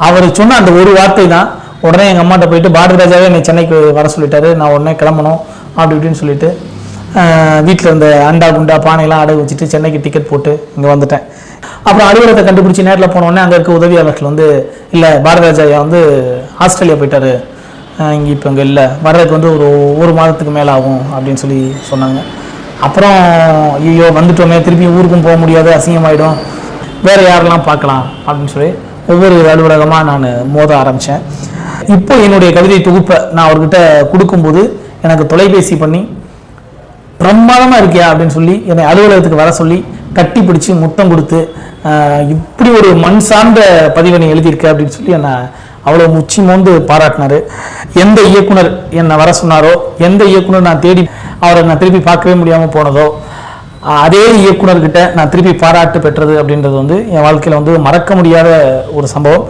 அவர் சொன்ன அந்த ஒரு வார்த்தை தான் உடனே எங்கள் அம்மாட்ட போயிட்டு பாரதி ராஜாவே என்னை சென்னைக்கு வர சொல்லிட்டாரு, நான் உடனே கிளம்பணும் அப்படி இப்படின்னு சொல்லிட்டு வீட்டில் இருந்த அண்டா குண்டா பானையெல்லாம் அடகு வச்சுட்டு சென்னைக்கு டிக்கெட் போட்டு இங்கே வந்துட்டேன். அப்புறம் அலுவலகத்தை கண்டுபிடிச்சி நேரில் போனோடனே அங்கே இருக்க உதவியாளர்கள் வந்து இல்லை பாரதி ராஜா வந்து ஆஸ்திரேலியா போயிட்டாரு, இங்கே இப்போ இங்கே இல்லை, வர்றதுக்கு வந்து ஒரு மாதத்துக்கு மேலே ஆகும் அப்படின்னு சொல்லி சொன்னாங்க. அப்புறம் ஐயோ வந்துட்டோமே, திருப்பி ஊருக்கும் போக முடியாது, அசிங்கமாயிடும், வேறு யாரெல்லாம் பார்க்கலாம் அப்படின்னு சொல்லி ஒவ்வொரு அலுவலகமாக நான் மோத ஆரம்பித்தேன். இப்போ என்னுடைய கவிதை தொகுப்பை நான் அவர்கிட்ட கொடுக்கும்போது எனக்கு தொலைபேசி பண்ணி பிரமாதமாக இருக்கியா அப்படின்னு சொல்லி என்னை அலுவலகத்துக்கு வர சொல்லி கட்டி பிடிச்சி முத்தம் கொடுத்து இப்படி ஒரு மண் சார்ந்த பதிவை நீ எழுதியிருக்க அப்படின்னு சொல்லி என்னை அவ்வளோ முச்சி மோந்து பாராட்டினார். எந்த இயக்குனர் என்னை வர சொன்னாரோ, எந்த இயக்குனர் நான் தேடி அவரை நான் திருப்பி பார்க்கவே முடியாமல் போனதோ, அதே இயக்குனர்கிட்ட நான் திருப்பி பாராட்டு பெற்றது அப்படின்றது வந்து என் வாழ்க்கையில் வந்து மறக்க முடியாத ஒரு சம்பவம்.